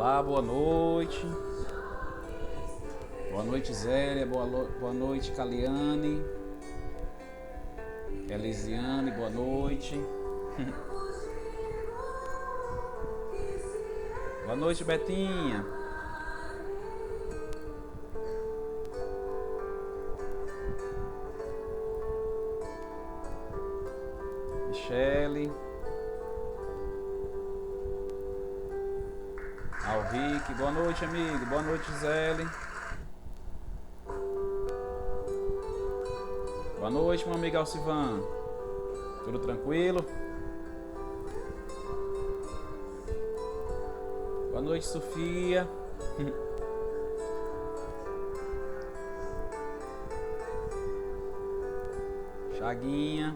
Olá, boa noite. Boa noite, Zélia. Boa noite, Caliane. Elisiane, boa noite. Boa noite, Betinha. Michele. Alrique, boa noite, amigo. Boa noite, Zélia. Boa noite, meu amigo Alcivan. Tudo tranquilo? Boa noite, Sofia. Chaguinha.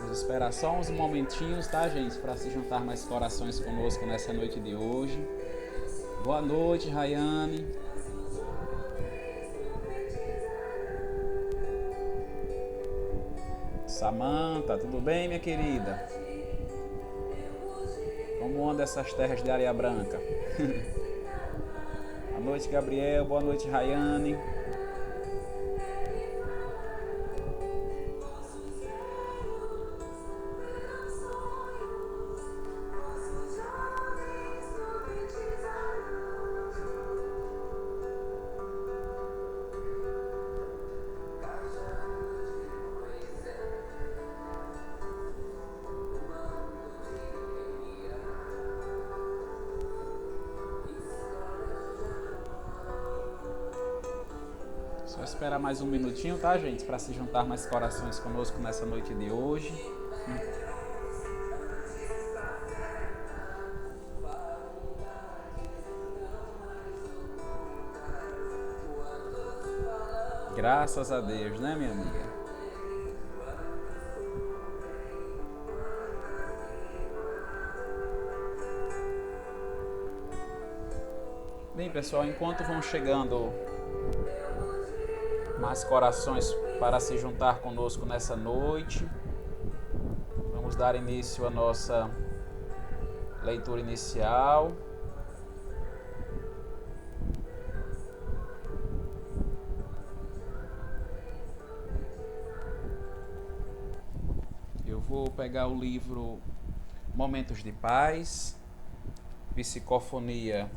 Vamos esperar só uns momentinhos, tá, gente? Para se juntar mais corações conosco nessa noite de hoje. Boa noite, Rayane. Samanta, tudo bem, minha querida? Como anda essas terras de Areia Branca? Boa noite, Gabriel. Boa noite, Rayane. Só esperar mais um minutinho, tá, gente? Para se juntar mais corações conosco nessa noite de hoje. Graças a Deus, né, minha amiga? Bem, pessoal, enquanto vão chegando mais corações para se juntar conosco nessa noite, vamos dar início à nossa leitura inicial. Eu vou pegar o livro Momentos de Paz, Psicofonia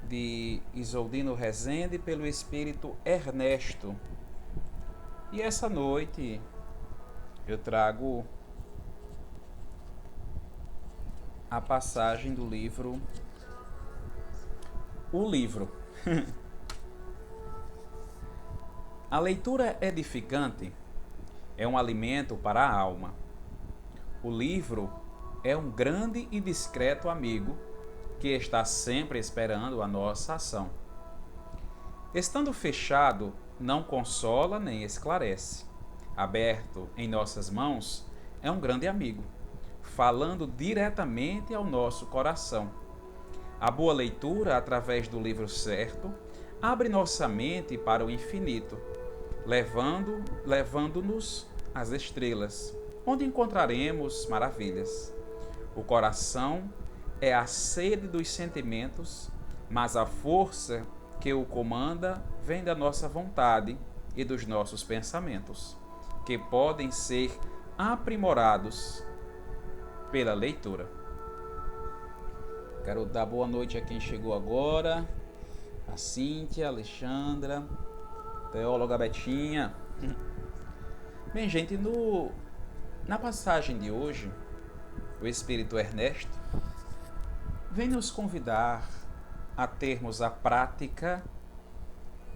de Isoldino Rezende pelo Espírito Ernesto. E essa noite eu trago a passagem do livro O Livro. A leitura edificante é um alimento para a alma. O livro é um grande e discreto amigo que está sempre esperando a nossa ação. Estando fechado, não consola nem esclarece. Aberto em nossas mãos, é um grande amigo, falando diretamente ao nosso coração. A boa leitura, através do livro certo, abre nossa mente para o infinito, levando-nos às estrelas, onde encontraremos maravilhas. O coração é a sede dos sentimentos, mas a força que o comanda vem da nossa vontade e dos nossos pensamentos, que podem ser aprimorados pela leitura. Quero dar boa noite a quem chegou agora, a Cíntia, a Alexandra, a teóloga Betinha. Bem, gente, na passagem de hoje, o Espírito Ernesto vem nos convidar a termos a prática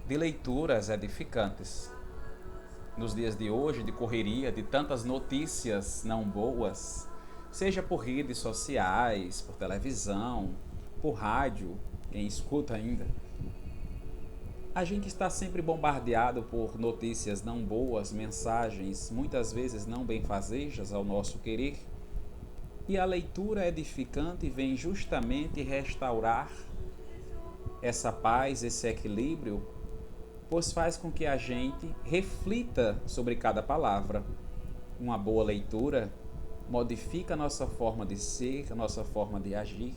de leituras edificantes. Nos dias de hoje, de correria, de tantas notícias não boas, seja por redes sociais, por televisão, por rádio, quem escuta ainda, a gente está sempre bombardeado por notícias não boas, mensagens muitas vezes não benfazejas ao nosso querer. E a leitura edificante vem justamente restaurar essa paz, esse equilíbrio, pois faz com que a gente reflita sobre cada palavra. Uma boa leitura modifica a nossa forma de ser, a nossa forma de agir,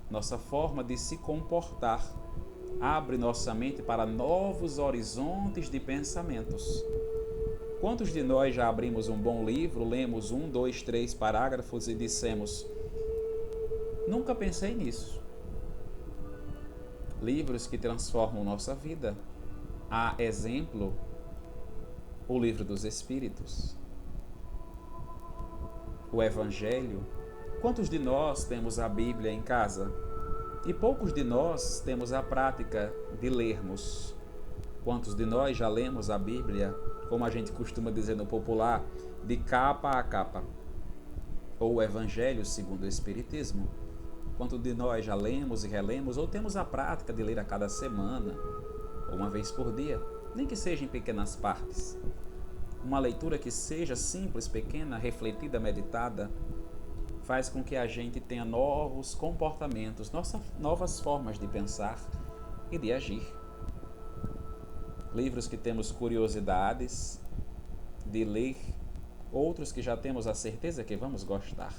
nossa forma de se comportar. Abre nossa mente para novos horizontes de pensamentos. Quantos de nós já abrimos um bom livro, lemos 1, 2, 3 parágrafos e dissemos: nunca pensei nisso. Livros que transformam nossa vida. Há exemplo, o Livro dos Espíritos, o Evangelho. Quantos de nós temos a Bíblia em casa? E poucos de nós temos a prática de lermos. Quantos de nós já lemos a Bíblia, como a gente costuma dizer no popular, de capa a capa? Ou o Evangelho segundo o Espiritismo? Quantos de nós já lemos e relemos, ou temos a prática de ler a cada semana, ou uma vez por dia, nem que seja em pequenas partes? Uma leitura que seja simples, pequena, refletida, meditada, faz com que a gente tenha novos comportamentos, novas formas de pensar e de agir. Livros que temos curiosidades de ler, outros que já temos a certeza que vamos gostar.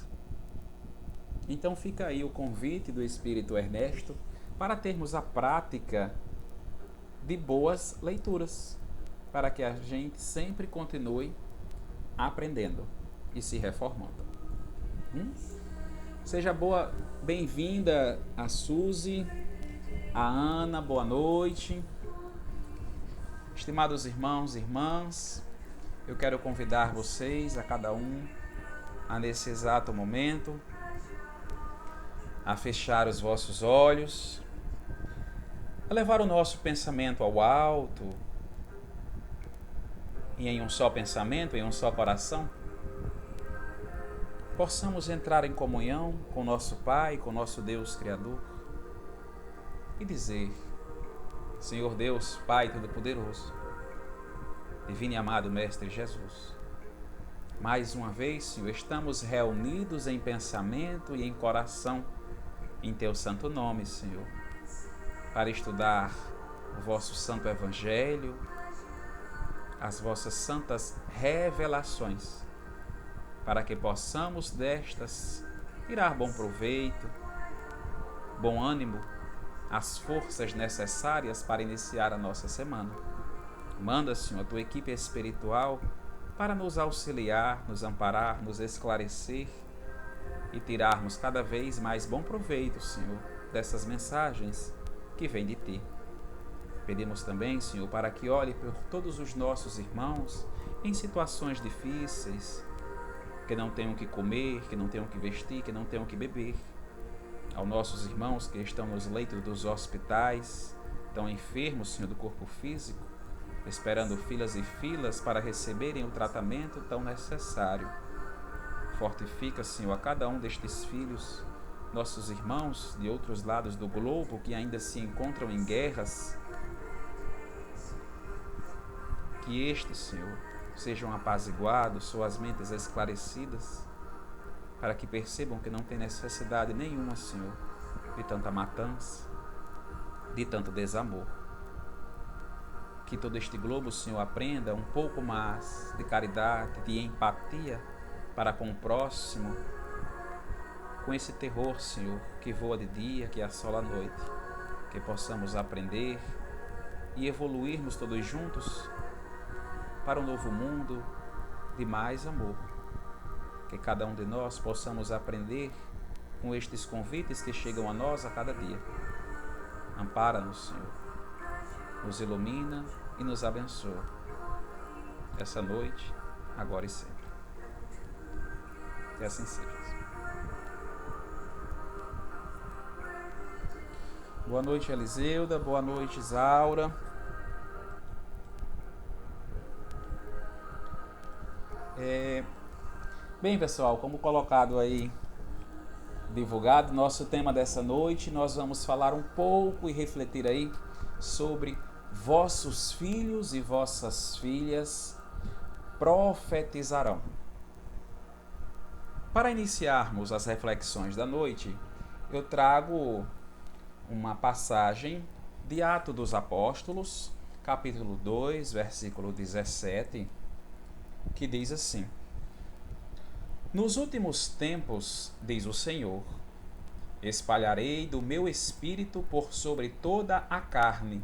Então fica aí o convite do Espírito Ernesto para termos a prática de boas leituras, para que a gente sempre continue aprendendo e se reformando. Seja bem-vinda a Suzy, a Ana, boa noite. Estimados irmãos e irmãs, eu quero convidar vocês, a cada um, a nesse exato momento, a fechar os vossos olhos, a levar o nosso pensamento ao alto, e em um só pensamento, em um só coração, possamos entrar em comunhão com nosso Pai, com nosso Deus Criador, e dizer: Senhor Deus, Pai Todo-Poderoso, Divino e amado Mestre Jesus, mais uma vez, Senhor, estamos reunidos em pensamento e em coração, em Teu santo nome, Senhor, para estudar o vosso santo Evangelho, as vossas santas revelações, para que possamos destas tirar bom proveito, bom ânimo, as forças necessárias para iniciar a nossa semana. Manda, Senhor, a Tua equipe espiritual para nos auxiliar, nos amparar, nos esclarecer e tirarmos cada vez mais bom proveito, Senhor, dessas mensagens que vêm de Ti. Pedimos também, Senhor, para que olhe por todos os nossos irmãos em situações difíceis, que não tenham que comer, que não tenham que vestir, que não tenham que beber. Aos nossos irmãos que estão nos leitos dos hospitais, estão enfermos, Senhor, do corpo físico, esperando filas e filas para receberem o tratamento tão necessário. Fortifica, Senhor, a cada um destes filhos, nossos irmãos de outros lados do globo que ainda se encontram em guerras, que estes, Senhor, sejam apaziguados, suas mentes esclarecidas, para que percebam que não tem necessidade nenhuma, Senhor, de tanta matança, de tanto desamor. Que todo este globo, Senhor, aprenda um pouco mais de caridade, de empatia para com o próximo, com esse terror, Senhor, que voa de dia, que assola a noite. Que possamos aprender e evoluirmos todos juntos para um novo mundo de mais amor. Que cada um de nós possamos aprender com estes convites que chegam a nós a cada dia. Ampara-nos, Senhor, nos ilumina e nos abençoa, essa noite, agora e sempre. Que assim seja. Boa noite, Eliseuda. Boa noite, Isaura. Bem, pessoal, como colocado aí, divulgado, nosso tema dessa noite, nós vamos falar um pouco e refletir aí sobre vossos filhos e vossas filhas profetizarão. Para iniciarmos as reflexões da noite, eu trago uma passagem de Atos dos Apóstolos, capítulo 2, versículo 17, que diz assim: Nos últimos tempos, diz o Senhor, espalharei do meu espírito por sobre toda a carne.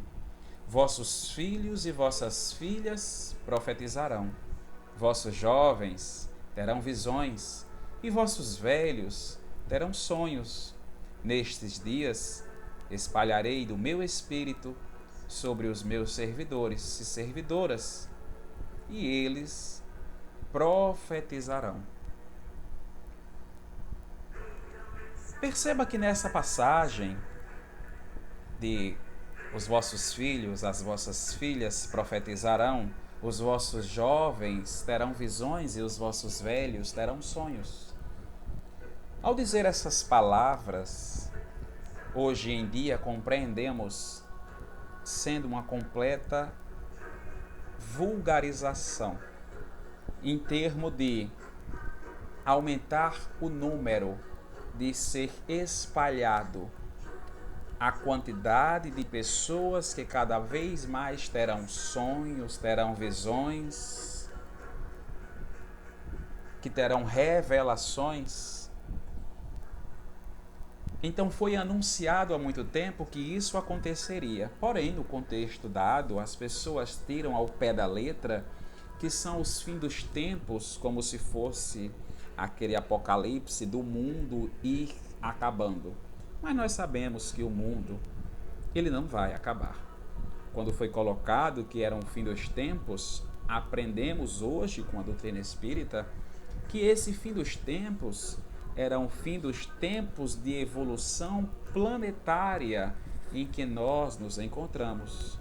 Vossos filhos e vossas filhas profetizarão. Vossos jovens terão visões e vossos velhos terão sonhos. Nestes dias espalharei do meu espírito sobre os meus servidores e servidoras, e eles profetizarão. Perceba que nessa passagem de os vossos filhos, as vossas filhas profetizarão, os vossos jovens terão visões e os vossos velhos terão sonhos. Ao dizer essas palavras, hoje em dia compreendemos sendo uma completa vulgarização, em termos de aumentar o número, de ser espalhado a quantidade de pessoas que cada vez mais terão sonhos, terão visões, que terão revelações. Então foi anunciado há muito tempo que isso aconteceria. Porém, no contexto dado, as pessoas tiram ao pé da letra que são os fins dos tempos, como se fosse aquele apocalipse do mundo ir acabando. Mas nós sabemos que o mundo, ele não vai acabar. Quando foi colocado que era um fim dos tempos, aprendemos hoje com a doutrina espírita que esse fim dos tempos era um fim dos tempos de evolução planetária em que nós nos encontramos.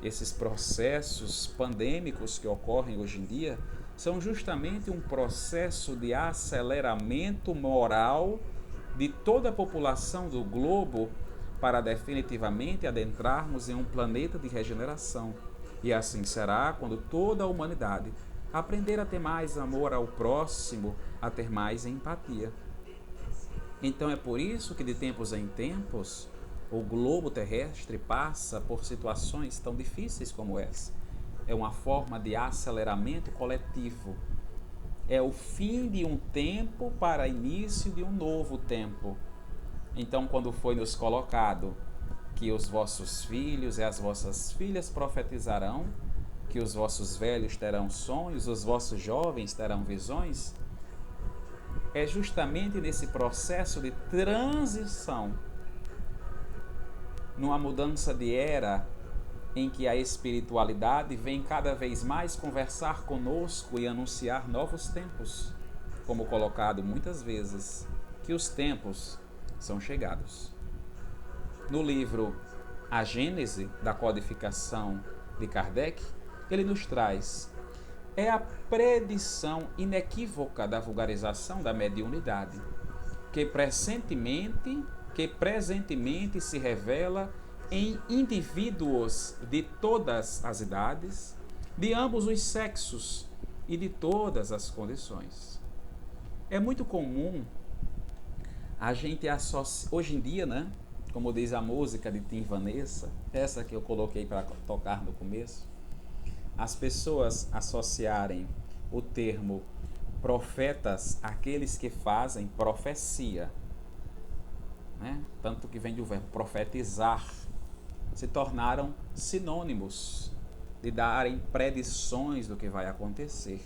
Esses processos pandêmicos que ocorrem hoje em dia são justamente um processo de aceleramento moral de toda a população do globo para definitivamente adentrarmos em um planeta de regeneração. E assim será quando toda a humanidade aprender a ter mais amor ao próximo, a ter mais empatia. Então é por isso que de tempos em tempos o globo terrestre passa por situações tão difíceis como essa. É uma forma de aceleramento coletivo. É o fim de um tempo para início de um novo tempo. Então, quando foi nos colocado que os vossos filhos e as vossas filhas profetizarão, que os vossos velhos terão sonhos, os vossos jovens terão visões, é justamente nesse processo de transição, numa mudança de era, em que a espiritualidade vem cada vez mais conversar conosco e anunciar novos tempos, como colocado muitas vezes, que os tempos são chegados. No livro A Gênese da Codificação de Kardec, ele nos traz a predição inequívoca da vulgarização da mediunidade, que presentemente se revela em indivíduos de todas as idades, de ambos os sexos e de todas as condições. É muito comum a gente associar, hoje em dia, né, como diz a música de Tim Vanessa, essa que eu coloquei para tocar no começo, as pessoas associarem o termo profetas àqueles que fazem profecia, né? Tanto que vem do verbo profetizar, se tornaram sinônimos de darem predições do que vai acontecer.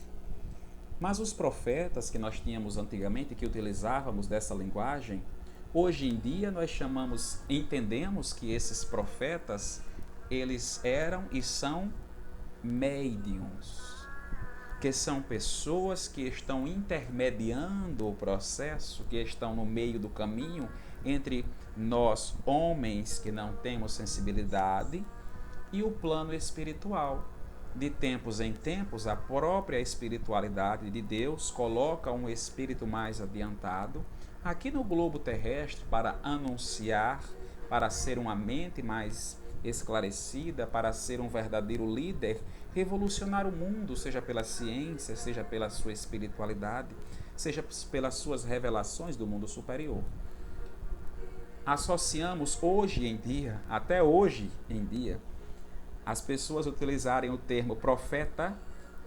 Mas os profetas que nós tínhamos antigamente, que utilizávamos dessa linguagem, hoje em dia nós entendemos que esses profetas, eles eram e são médiuns, que são pessoas que estão intermediando o processo, que estão no meio do caminho entre nós, homens que não temos sensibilidade, e o plano espiritual. De tempos em tempos, a própria espiritualidade de Deus coloca um espírito mais adiantado aqui no globo terrestre para anunciar, para ser uma mente mais esclarecida, para ser um verdadeiro líder, revolucionar o mundo, seja pela ciência, seja pela sua espiritualidade, seja pelas suas revelações do mundo superior. associamos hoje em dia, até hoje em dia, as pessoas utilizarem o termo profeta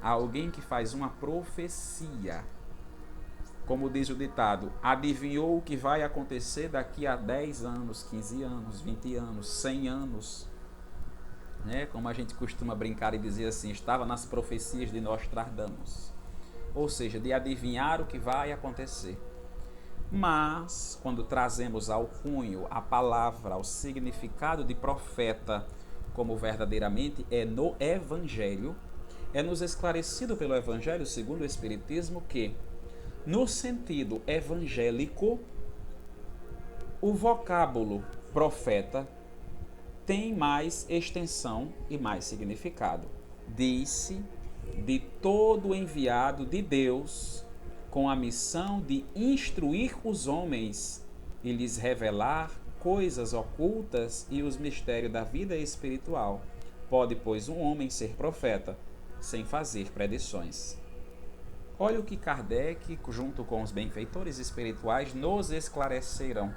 a alguém que faz uma profecia. Como diz o ditado, adivinhou o que vai acontecer daqui a 10 anos, 15 anos, 20 anos, 100 anos. Né? Como a gente costuma brincar e dizer assim, estava nas profecias de Nostradamus. Ou seja, de adivinhar o que vai acontecer. Mas, quando trazemos ao cunho a palavra, o significado de profeta, como verdadeiramente é no Evangelho, é nos esclarecido pelo Evangelho segundo o Espiritismo que, no sentido evangélico, o vocábulo profeta tem mais extensão e mais significado. Diz-se de todo enviado de Deus com a missão de instruir os homens e lhes revelar coisas ocultas e os mistérios da vida espiritual. Pode, pois, um homem ser profeta sem fazer predições. Olha o que Kardec, junto com os benfeitores espirituais, nos esclareceram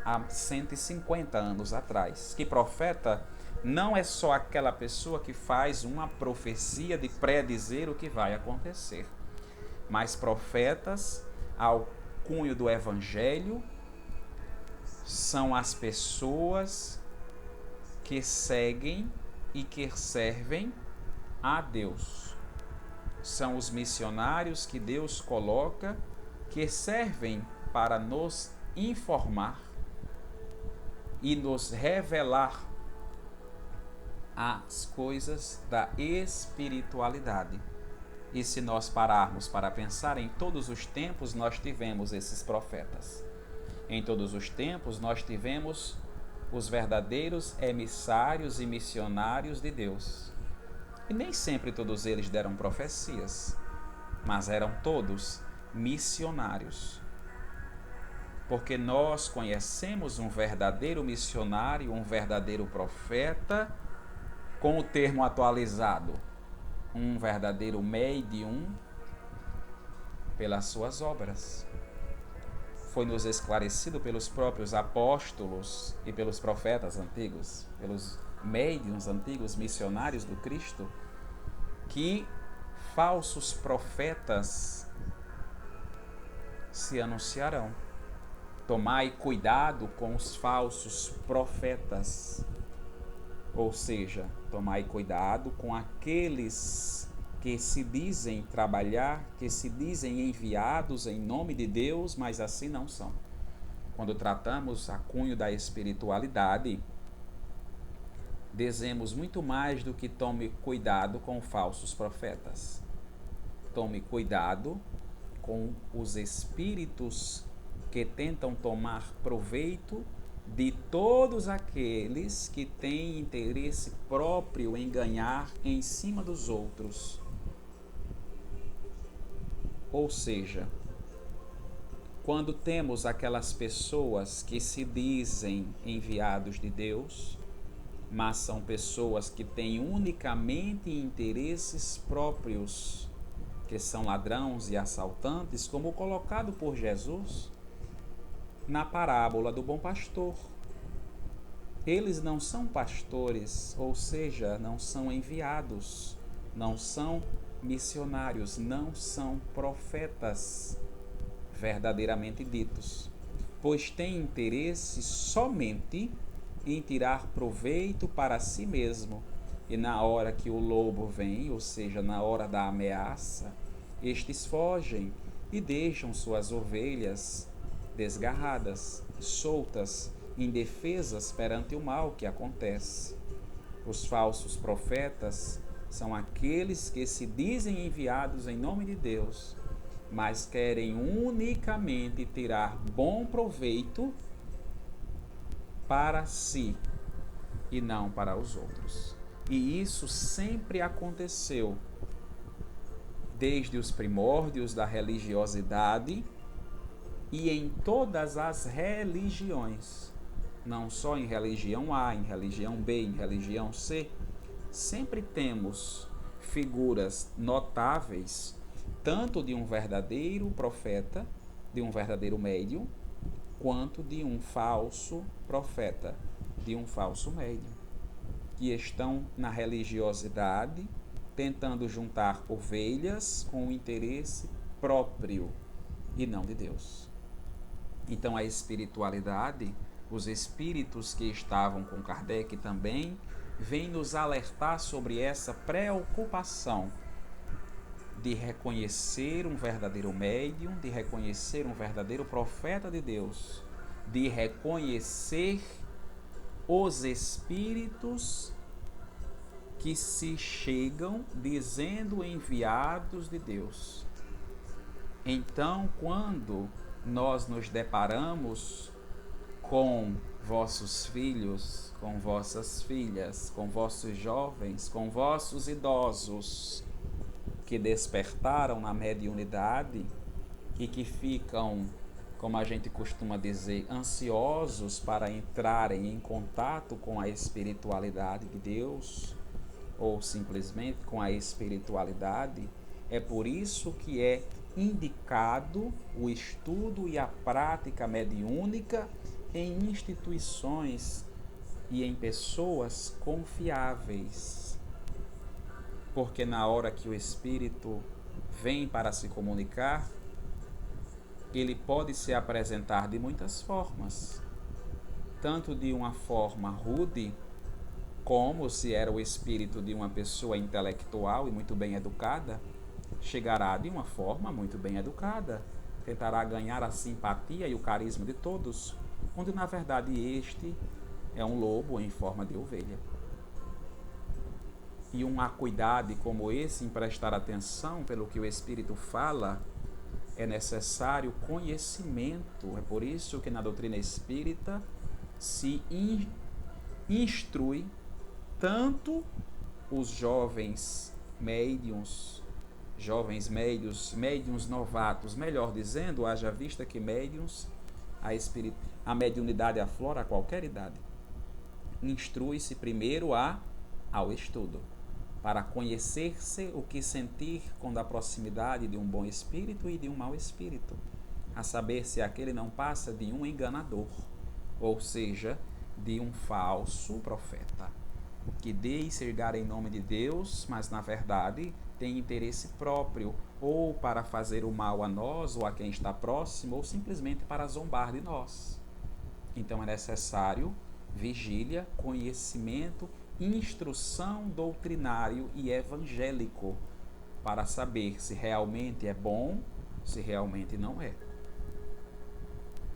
há 150 anos atrás. Que profeta não é só aquela pessoa que faz uma profecia de predizer o que vai acontecer, mas profetas, ao cunho do Evangelho, são as pessoas que seguem e que servem a Deus. São os missionários que Deus coloca, que servem para nos informar e nos revelar as coisas da espiritualidade. E se nós pararmos para pensar, em todos os tempos nós tivemos esses profetas. Em todos os tempos nós tivemos os verdadeiros emissários e missionários de Deus. E nem sempre todos eles deram profecias, mas eram todos missionários. Porque nós conhecemos um verdadeiro missionário, um verdadeiro profeta, com o termo atualizado, um verdadeiro médium, pelas suas obras. Foi nos esclarecido pelos próprios apóstolos e pelos profetas antigos, pelos médiuns antigos, missionários do Cristo, que falsos profetas se anunciarão. Tomai cuidado com os falsos profetas. Ou seja, tomai cuidado com aqueles que se dizem trabalhar, que se dizem enviados em nome de Deus, mas assim não são. Quando tratamos a cunho da espiritualidade, dizemos muito mais do que tome cuidado com falsos profetas. Tome cuidado com os espíritos que tentam tomar proveito de todos aqueles que têm interesse próprio em ganhar em cima dos outros. Ou seja, quando temos aquelas pessoas que se dizem enviados de Deus, mas são pessoas que têm unicamente interesses próprios, que são ladrões e assaltantes, como colocado por Jesus na parábola do bom pastor. Eles não são pastores, ou seja, não são enviados, não são missionários, não são profetas verdadeiramente ditos, pois têm interesse somente em tirar proveito para si mesmo, e na hora que o lobo vem, ou seja, na hora da ameaça, estes fogem e deixam suas ovelhas desgarradas, soltas, indefesas perante o mal que acontece. Os falsos profetas são aqueles que se dizem enviados em nome de Deus, mas querem unicamente tirar bom proveito para si e não para os outros. E isso sempre aconteceu desde os primórdios da religiosidade e em todas as religiões, não só em religião A, em religião B, em religião C. Sempre temos figuras notáveis, tanto de um verdadeiro profeta, de um verdadeiro médium, quanto de um falso profeta, de um falso médium, que estão na religiosidade, tentando juntar ovelhas com o interesse próprio e não de Deus. Então a espiritualidade, os espíritos que estavam com Kardec também, vêm nos alertar sobre essa preocupação de reconhecer um verdadeiro médium, de reconhecer um verdadeiro profeta de Deus, de reconhecer os espíritos que se chegam dizendo enviados de Deus. Então, quando nós nos deparamos com vossos filhos, com vossas filhas, com vossos jovens, com vossos idosos que despertaram na mediunidade e que ficam, como a gente costuma dizer, ansiosos para entrarem em contato com a espiritualidade de Deus, ou simplesmente com a espiritualidade, é por isso que é indicado o estudo e a prática mediúnica em instituições e em pessoas confiáveis. Porque na hora que o espírito vem para se comunicar, ele pode se apresentar de muitas formas, tanto de uma forma rude, como se era o espírito de uma pessoa intelectual e muito bem educada, chegará de uma forma muito bem educada, tentará ganhar a simpatia e o carisma de todos, onde na verdade este é um lobo em forma de ovelha. E um acuidade como esse, em prestar atenção pelo que o Espírito fala, é necessário conhecimento. É por isso que na doutrina espírita se instrui tanto os jovens médiuns, médiuns novatos, melhor dizendo, haja vista que médiuns, a mediunidade aflora a qualquer idade. Instrui-se primeiro ao estudo, para conhecer-se o que sentir quando a proximidade de um bom espírito e de um mau espírito, a saber se aquele não passa de um enganador, ou seja, de um falso profeta, que diz chegar em nome de Deus, mas na verdade tem interesse próprio, ou para fazer o mal a nós ou a quem está próximo, ou simplesmente para zombar de nós. Então é necessário vigília, conhecimento, instrução doutrinário e evangélico para saber se realmente é bom, se realmente não é.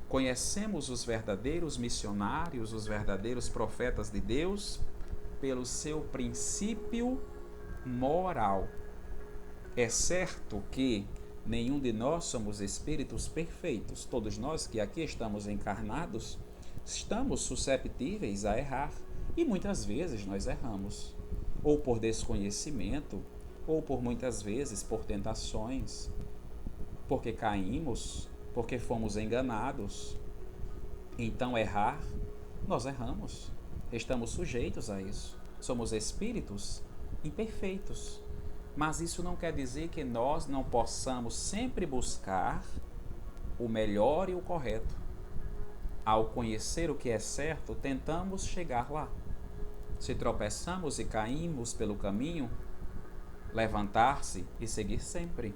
Conhecemos os verdadeiros missionários, os verdadeiros profetas de Deus pelo seu princípio moral. É certo que nenhum de nós somos espíritos perfeitos. Todos nós que aqui estamos encarnados estamos susceptíveis a errar. E muitas vezes nós erramos, ou por desconhecimento, ou por muitas vezes por tentações, porque caímos, porque fomos enganados. Então errar, nós erramos, estamos sujeitos a isso. Somos espíritos imperfeitos, mas isso não quer dizer que nós não possamos sempre buscar o melhor e o correto. Ao conhecer o que é certo, tentamos chegar lá. Se tropeçamos e caímos pelo caminho, levantar-se e seguir sempre.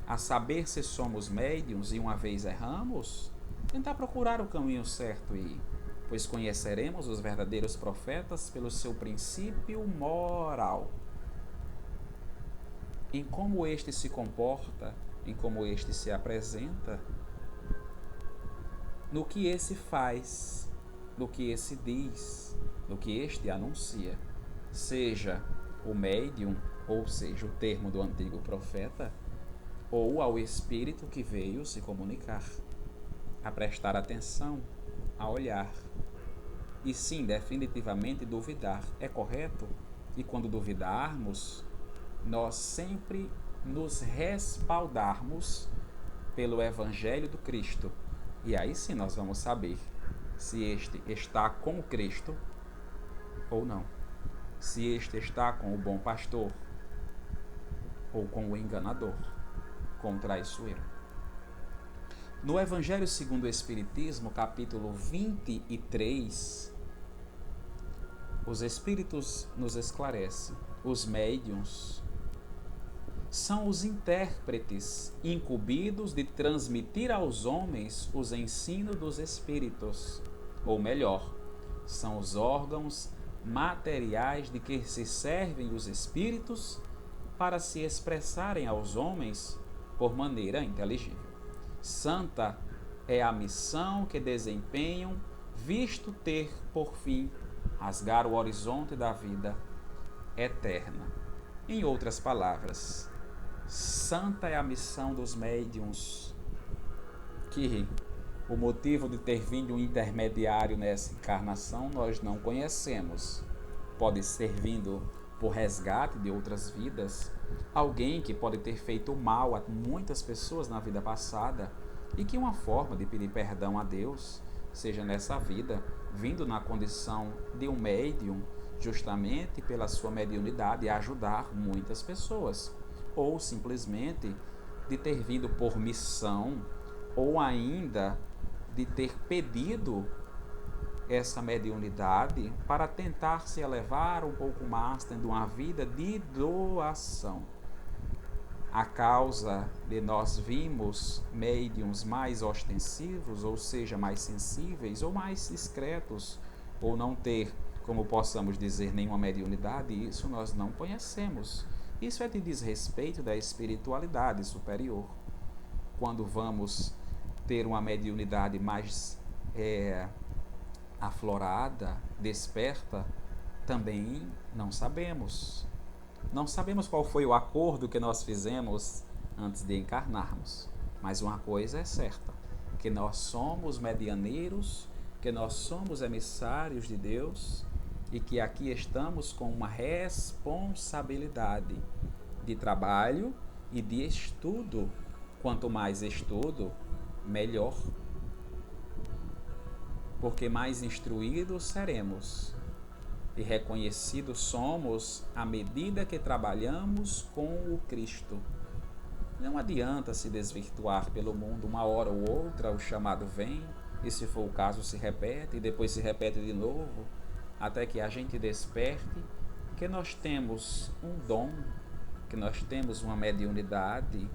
A saber se somos médiuns e uma vez erramos, tentar procurar o caminho certo e, pois conheceremos os verdadeiros profetas pelo seu princípio moral. Em como este se comporta, em como este se apresenta, no que esse faz, no que esse diz, no que este anuncia, seja o médium, ou seja, o termo do antigo profeta, ou ao espírito que veio se comunicar, a prestar atenção, a olhar. E sim, definitivamente duvidar é correto, e quando duvidarmos, nós sempre nos respaldarmos pelo Evangelho do Cristo. E aí sim nós vamos saber se este está com o Cristo ou não. Se este está com o bom pastor ou com o enganador, com o traiçoeiro. No Evangelho segundo o Espiritismo, capítulo 23, os Espíritos nos esclarecem. Os médiuns são os intérpretes incumbidos de transmitir aos homens os ensinos dos Espíritos, ou melhor, são os órgãos materiais de que se servem os Espíritos para se expressarem aos homens por maneira inteligível. Santa é a missão que desempenham, visto ter por fim rasgar o horizonte da vida eterna. Em outras palavras, santa é a missão dos médiuns, que o motivo de ter vindo um intermediário nessa encarnação nós não conhecemos. Pode ser vindo por resgate de outras vidas, alguém que pode ter feito mal a muitas pessoas na vida passada e que uma forma de pedir perdão a Deus seja nessa vida, vindo na condição de um médium, justamente pela sua mediunidade, ajudar muitas pessoas, ou simplesmente de ter vindo por missão, ou ainda de ter pedido essa mediunidade para tentar se elevar um pouco mais, tendo uma vida de doação. A causa de nós vimos médiuns mais ostensivos, ou seja, mais sensíveis, ou mais discretos, ou não ter, como possamos dizer, nenhuma mediunidade, isso nós não conhecemos. Isso é de desrespeito da espiritualidade superior. Quando vamos ter uma mediunidade mais aflorada, desperta, também não sabemos. Não sabemos qual foi o acordo que nós fizemos antes de encarnarmos. Mas uma coisa é certa, que nós somos medianeiros, que nós somos emissários de Deus e que aqui estamos com uma responsabilidade de trabalho e de estudo. Quanto mais estudo, melhor. Porque mais instruídos seremos e reconhecidos somos à medida que trabalhamos com o Cristo. Não adianta se desvirtuar pelo mundo uma hora ou outra, o chamado vem, e se for o caso se repete, e depois se repete de novo, até que a gente desperte que nós temos um dom, que nós temos uma mediunidade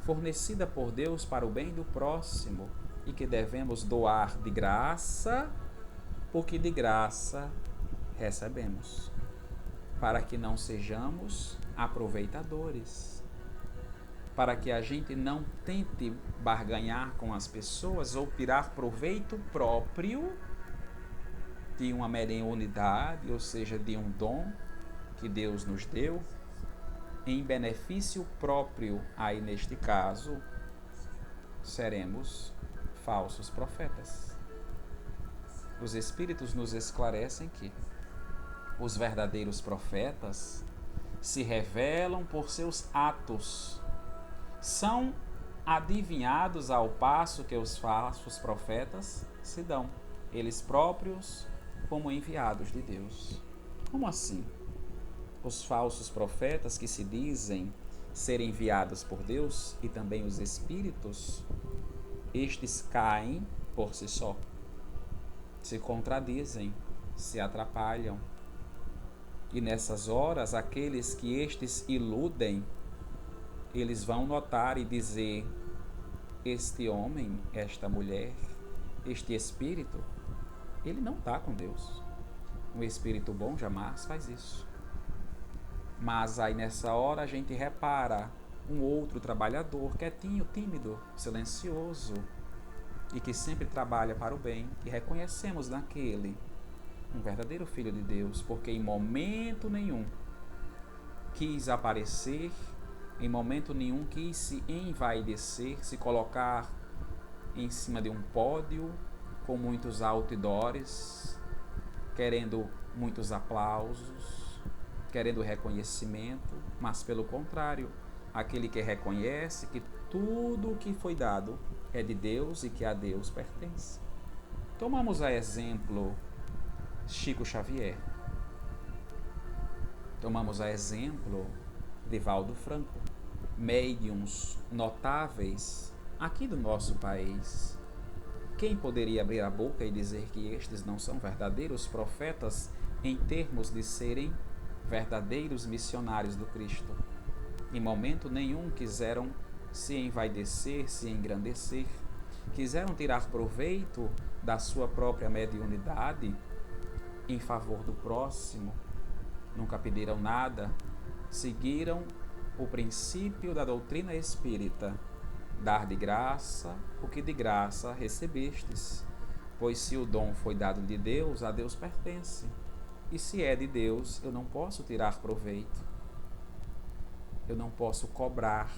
fornecida por Deus para o bem do próximo e que devemos doar de graça, porque de graça recebemos, para que não sejamos aproveitadores, para que a gente não tente barganhar com as pessoas ou tirar proveito próprio de uma mediunidade, ou seja, de um dom que Deus nos deu, em benefício próprio. Aí, neste caso, seremos falsos profetas. Os Espíritos nos esclarecem que os verdadeiros profetas se revelam por seus atos, são adivinhados ao passo que os falsos profetas se dão, eles próprios como enviados de Deus. Como assim? Os falsos profetas que se dizem ser enviados por Deus e também os Espíritos, estes caem por si só, se contradizem, se atrapalham. E nessas horas, aqueles que estes iludem, eles vão notar e dizer: este homem, esta mulher, este espírito, ele não está com Deus. Um espírito bom jamais faz isso. Mas aí nessa hora a gente repara um outro trabalhador, quietinho, tímido, silencioso, e que sempre trabalha para o bem, e reconhecemos naquele um verdadeiro filho de Deus, porque em momento nenhum quis aparecer, em momento nenhum quis se envaidecer, se colocar em cima de um pódio com muitos outdoors, querendo muitos aplausos, querendo reconhecimento, mas pelo contrário, aquele que reconhece que tudo o que foi dado é de Deus e que a Deus pertence. Tomamos a exemplo Chico Xavier. Tomamos a exemplo Divaldo Franco. Médiuns notáveis aqui do nosso país. Quem poderia abrir a boca e dizer que estes não são verdadeiros profetas em termos de serem verdadeiros missionários do Cristo? Em momento nenhum quiseram se envaidecer, se engrandecer, quiseram tirar proveito da sua própria mediunidade em favor do próximo, nunca pediram nada, seguiram o princípio da doutrina espírita: dar de graça o que de graça recebestes, pois se o dom foi dado de Deus, a Deus pertence, e se é de Deus, eu não posso tirar proveito, eu não posso cobrar,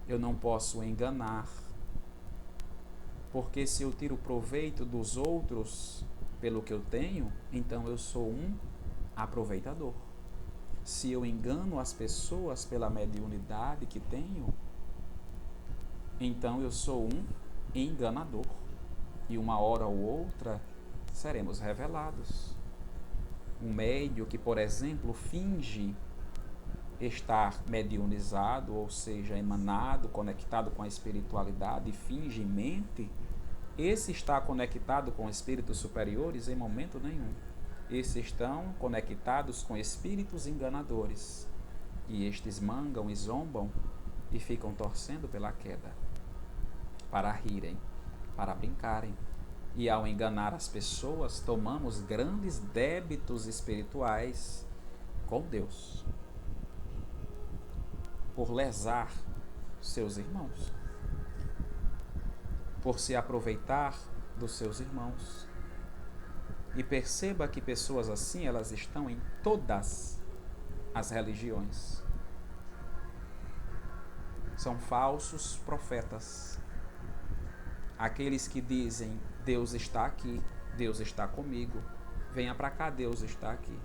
eu não posso enganar, porque se eu tiro proveito dos outros pelo que eu tenho, então eu sou um aproveitador. Se eu engano as pessoas pela mediunidade que tenho, então eu sou um enganador. E uma hora ou outra seremos revelados. Um médium que, por exemplo, finge estar mediunizado, ou seja, emanado, conectado com a espiritualidade, finge, mente, esse está conectado com espíritos superiores em momento nenhum. Esses estão conectados com espíritos enganadores, e estes mangam e zombam e ficam torcendo pela queda, para rirem, para brincarem. E ao enganar as pessoas, tomamos grandes débitos espirituais com Deus, por lesar seus irmãos, por se aproveitar dos seus irmãos. E perceba que pessoas assim, elas estão em todas as religiões. São falsos profetas. Aqueles que dizem: Deus está aqui, Deus está comigo, venha para cá, Deus está aqui.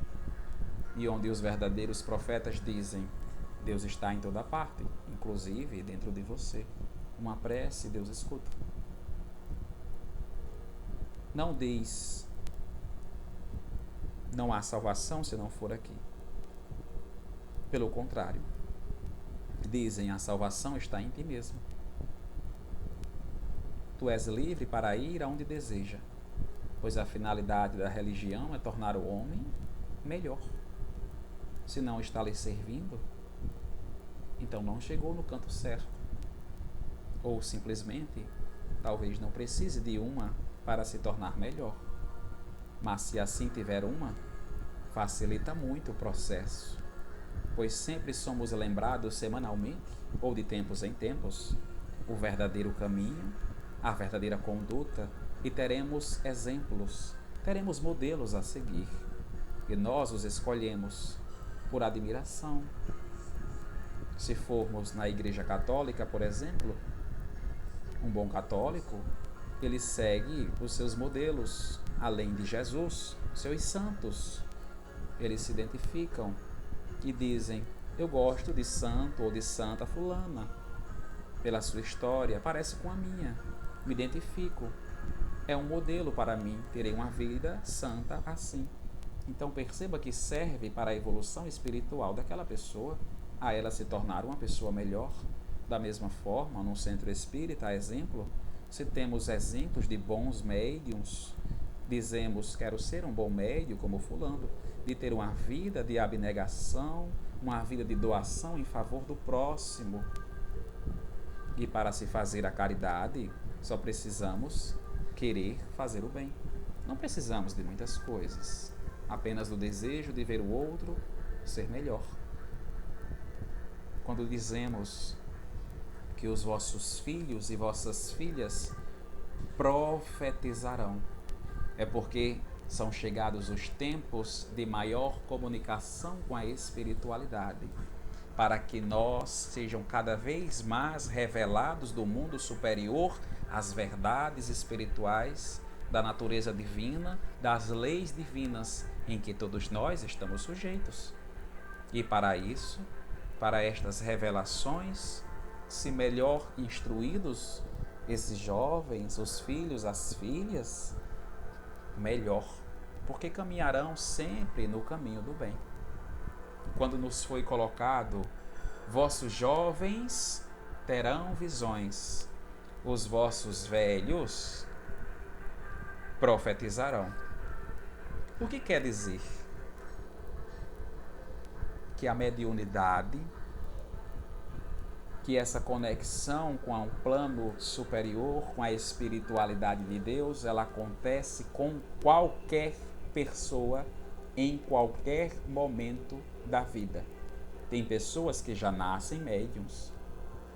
E onde os verdadeiros profetas dizem: Deus está em toda parte, inclusive dentro de você. Uma prece, Deus escuta. Não diz: não há salvação se não for aqui. Pelo contrário, dizem: a salvação está em ti mesmo. Tu és livre para ir aonde deseja, pois a finalidade da religião é tornar o homem melhor. Se não está lhe servindo, então não chegou no canto certo. Ou simplesmente, talvez não precise de uma para se tornar melhor. Mas se assim tiver uma, facilita muito o processo, pois sempre somos lembrados semanalmente, ou de tempos em tempos, o verdadeiro caminho, a verdadeira conduta, e teremos exemplos, teremos modelos a seguir, e nós os escolhemos por admiração. Se formos na Igreja Católica, por exemplo, um bom católico, ele segue os seus modelos, além de Jesus, seus santos. Eles se identificam e dizem: eu gosto de santo ou de santa fulana, pela sua história, parece com a minha, me identifico, é um modelo para mim, terei uma vida santa assim. Então perceba que serve para a evolução espiritual daquela pessoa, a ela se tornar uma pessoa melhor. Da mesma forma, no centro espírita, a exemplo, se temos exemplos de bons médiuns, dizemos: quero ser um bom médium como fulano, de ter uma vida de abnegação, uma vida de doação em favor do próximo. E para se fazer a caridade, só precisamos querer fazer o bem. Não precisamos de muitas coisas, apenas do desejo de ver o outro ser melhor. Quando dizemos que os vossos filhos e vossas filhas profetizarão, é porque são chegados os tempos de maior comunicação com a espiritualidade, para que nós sejam cada vez mais revelados do mundo superior as verdades espirituais da natureza divina, das leis divinas em que todos nós estamos sujeitos. E para isso, para estas revelações, se melhor instruídos esses jovens, os filhos, as filhas, melhor, porque caminharão sempre no caminho do bem. Quando nos foi colocado: vossos jovens terão visões. Os vossos velhos profetizarão. O que quer dizer? Que a mediunidade, que essa conexão com um plano superior, com a espiritualidade de Deus, ela acontece com qualquer pessoa, em qualquer momento da vida. Tem pessoas que já nascem médiuns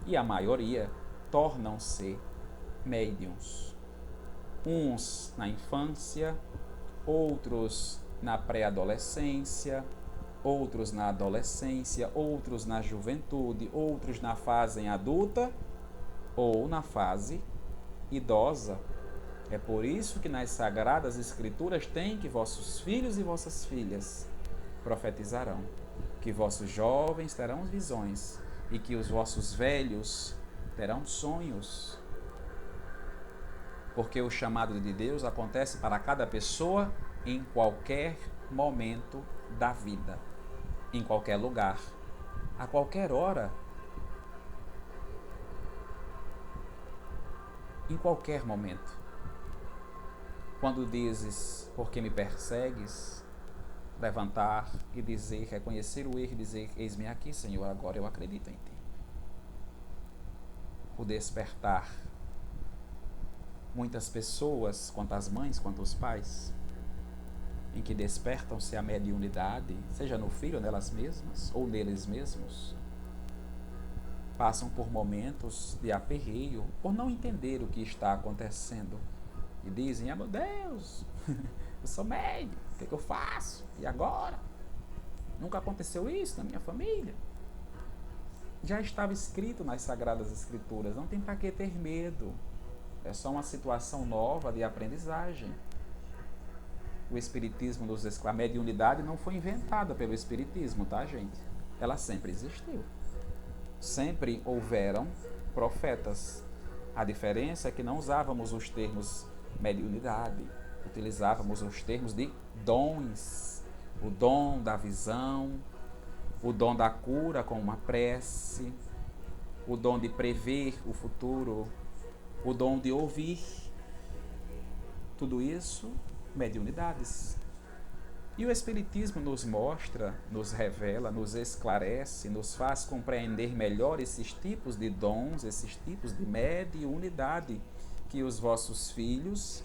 e a maioria tornam-se médiuns. Uns na infância, outros na pré-adolescência, outros na adolescência, outros na juventude, outros na fase adulta ou na fase idosa. É por isso que nas Sagradas Escrituras tem que vossos filhos e vossas filhas profetizarão, que vossos jovens terão visões e que os vossos velhos terão sonhos. Porque o chamado de Deus acontece para cada pessoa em qualquer momento da vida, em qualquer lugar, a qualquer hora, em qualquer momento. Quando dizes, por que me persegues? Levantar e dizer, reconhecer o erro e dizer, eis-me aqui, Senhor, agora eu acredito em Ti. O despertar. Muitas pessoas, quanto as mães, quanto os pais, em que despertam-se a mediunidade, seja no filho, nelas mesmas, ou neles mesmos, passam por momentos de aperreio, por não entender o que está acontecendo. E dizem, meu Deus, eu sou médium, o que eu faço? E agora? Nunca aconteceu isso na minha família. Já estava escrito nas Sagradas Escrituras, não tem para que ter medo. É só uma situação nova de aprendizagem. O Espiritismo, a mediunidade não foi inventada pelo Espiritismo, tá, gente? Ela sempre existiu. Sempre houveram profetas. A diferença é que não usávamos os termos mediunidade, utilizávamos os termos de dons, o dom da visão, o dom da cura com uma prece, o dom de prever o futuro, o dom de ouvir, tudo isso, mediunidades. E o Espiritismo nos mostra, nos revela, nos esclarece, nos faz compreender melhor esses tipos de dons, esses tipos de mediunidade que os vossos filhos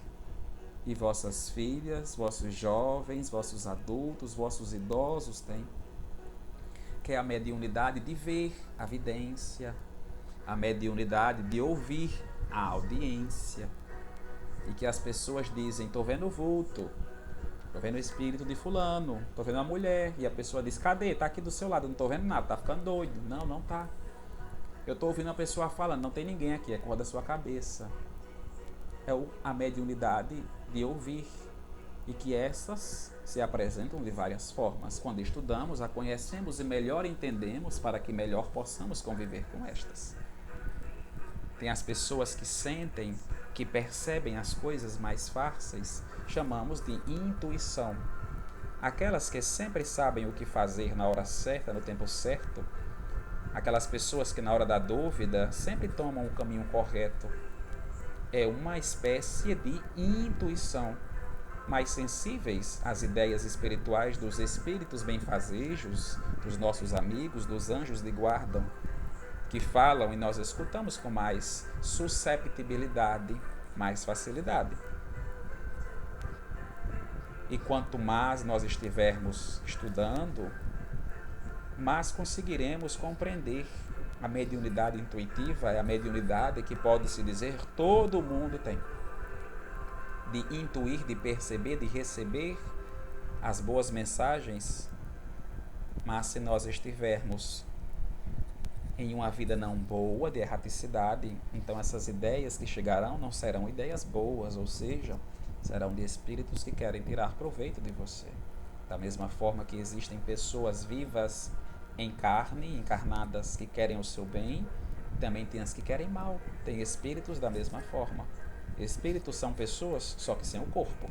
e vossas filhas, vossos jovens, vossos adultos, vossos idosos têm. Que é a mediunidade de ver, a vidência, a mediunidade de ouvir, a audiência. E que as pessoas dizem, estou vendo o vulto, estou vendo o espírito de fulano, estou vendo a mulher. E a pessoa diz, cadê? Está aqui do seu lado, não estou vendo nada, está ficando doido. Não, não está. Eu estou ouvindo a pessoa falando, não tem ninguém aqui, é cor da sua cabeça. É a mediunidade de ouvir. E que essas se apresentam de várias formas. Quando estudamos, a conhecemos e melhor entendemos para que melhor possamos conviver com estas. Tem as pessoas que sentem, que percebem as coisas mais fáceis, chamamos de intuição. Aquelas que sempre sabem o que fazer na hora certa, no tempo certo, aquelas pessoas que na hora da dúvida sempre tomam o caminho correto. É uma espécie de intuição. Mais sensíveis às ideias espirituais dos espíritos benfazejos, dos nossos amigos, dos anjos de guarda, que falam e nós escutamos com mais susceptibilidade, mais facilidade. E quanto mais nós estivermos estudando, mais conseguiremos compreender. A mediunidade intuitiva é a mediunidade que pode-se dizer todo mundo tem. De intuir, de perceber, de receber as boas mensagens, mas se nós estivermos em uma vida não boa, de erraticidade, então essas ideias que chegarão não serão ideias boas, ou seja, serão de espíritos que querem tirar proveito de você. Da mesma forma que existem pessoas vivas em carne, encarnadas, que querem o seu bem, também tem as que querem mal. Tem espíritos da mesma forma. Espíritos são pessoas, só que sem o corpo.